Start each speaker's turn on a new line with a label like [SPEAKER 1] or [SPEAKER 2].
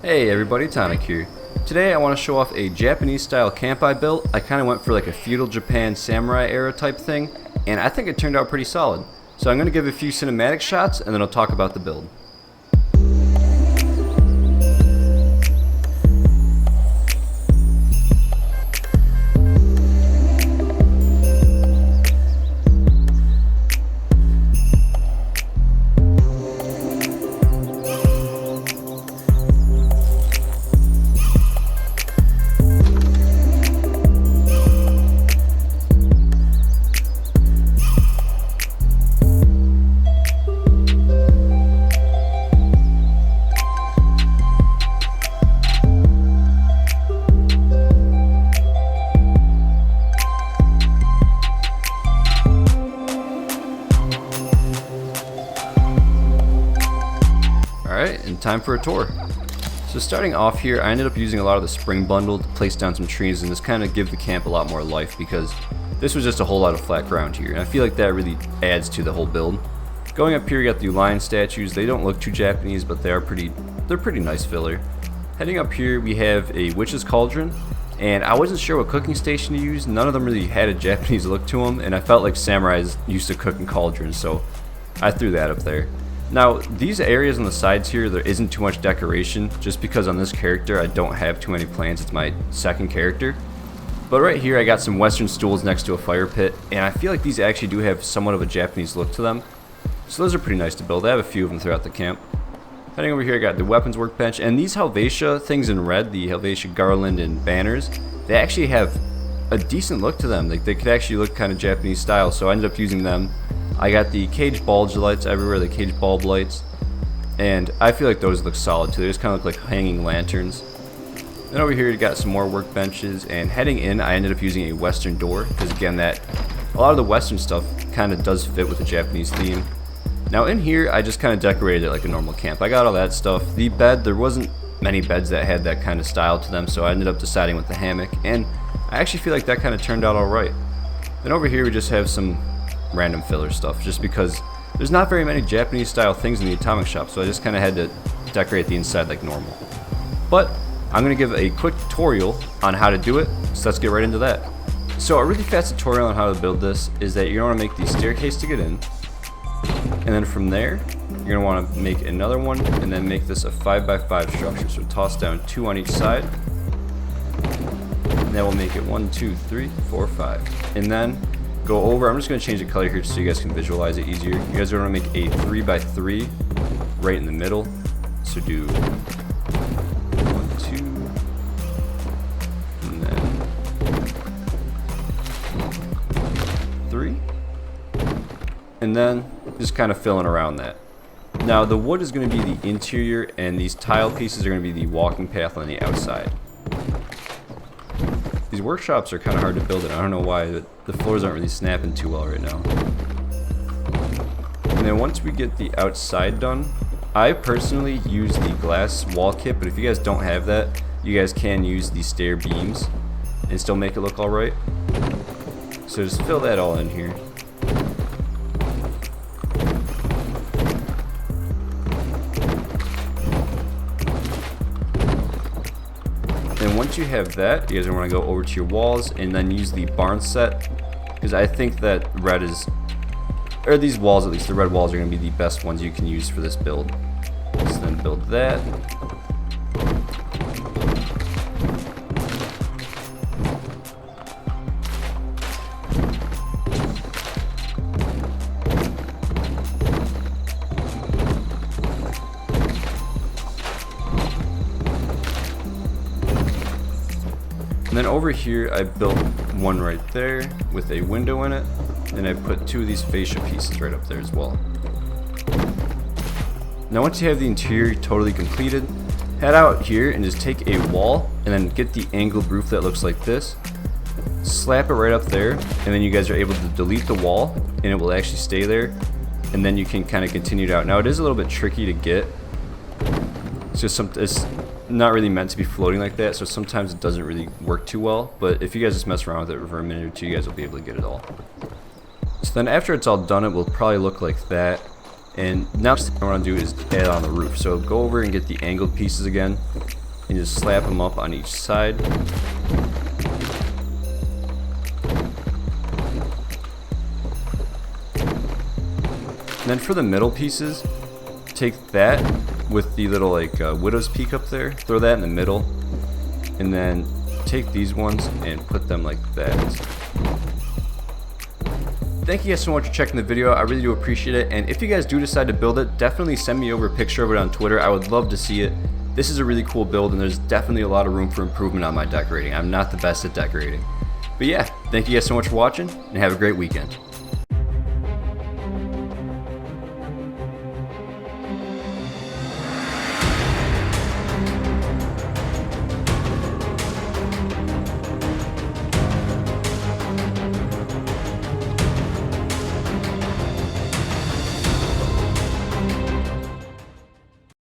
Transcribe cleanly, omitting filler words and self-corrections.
[SPEAKER 1] Hey everybody, Tonic here. Today I want to show off a Japanese style camp I built. I kind of went for like a Feudal Japan samurai era type thing, and I think it turned out pretty solid. So I'm going to give a few cinematic shots and then I'll talk about the build. Alright, and time for a tour. So starting off here, I ended up using a lot of the spring bundle to place down some trees and just kind of give the camp a lot more life because this was just a whole lot of flat ground here, and I feel like that really adds to the whole build. Going up here, you got the lion statues. They don't look too Japanese, but they're pretty nice filler. Heading up here, we have a witch's cauldron, and I wasn't sure what cooking station to use. None of them really had a Japanese look to them, and I felt like samurais used to cook in cauldrons, so I threw that up there. Now, these areas on the sides here, there isn't too much decoration, just because on this character I don't have too many plants. It's my second character. But right here I got some western stools next to a fire pit, and I feel like these actually do have somewhat of a Japanese look to them. So those are pretty nice to build. I have a few of them throughout the camp. Heading over here I got the weapons workbench, and these Helvetia things in red, the Helvetia garland and banners, they actually have a decent look to them. Like, they could actually look kind of Japanese style, so I ended up using them. I got the cage bulge lights everywhere, the cage bulb lights, and I feel like those look solid too. They just kind of look like hanging lanterns. Then over here you got some more workbenches, and heading in I ended up using a western door because again, that a lot of the western stuff kind of does fit with the Japanese theme. Now in here I just kind of decorated it like a normal camp. I got all that stuff. The bed, there wasn't many beds that had that kind of style to them, so I ended up deciding with the hammock, and I actually feel like that kind of turned out alright. Then over here we just have some random filler stuff, just because there's not very many Japanese style things in the atomic shop, so I just kind of had to decorate the inside like normal. But I'm going to give a quick tutorial on how to do it, so let's get right into that. So a really fast tutorial on how to build this is that you're going to want to make the staircase to get in, and then from there you're going to want to make another one, and then make this a 5x5 structure, so toss down 2 on each side, and then we'll make it 1, 2, 3, 4, 5, and then go over. I'm just going to change the color here just so you guys can visualize it easier. You guys are going to make a 3x3 right in the middle. So do 1, 2, and then 3. And then just kind of filling around that. Now the wood is going to be the interior, and these tile pieces are going to be the walking path on the outside. These workshops are kind of hard to build in. I don't know why, but the floors aren't really snapping too well right now. And then once we get the outside done, I personally use the glass wall kit, but if you guys don't have that, you guys can use the stair beams and still make it look alright. So just fill that all in here. And once you have that, you guys are going to go over to your walls and then use the barn set, because I think that red is, or these walls at least, the red walls are going to be the best ones you can use for this build. So then build that. And then over here I built one right there with a window in it, and I put 2 of these fascia pieces right up there as well. Now once you have the interior totally completed, head out here and just take a wall and then get the angled roof that looks like this, slap it right up there, and then you guys are able to delete the wall and it will actually stay there, and then you can kind of continue it out. Now it is a little bit tricky to get. It's just it's not really meant to be floating like that, so sometimes it doesn't really work too well, but if you guys just mess around with it for a minute or two, you guys will be able to get it all. So then after it's all done, it will probably look like that. And now what I want to do is add on the roof. So go over and get the angled pieces again and just slap them up on each side. And then for the middle pieces, take that with the little like widow's peak up there, throw that in the middle, and then take these ones and put them like that. Thank you guys so much for checking the video. I really do appreciate it, and if you guys do decide to build it, definitely send me over a picture of it on Twitter. I would love to see it. This is a really cool build, and there's definitely a lot of room for improvement on my decorating. I'm not the best at decorating. But yeah, thank you guys so much for watching, and have a great weekend.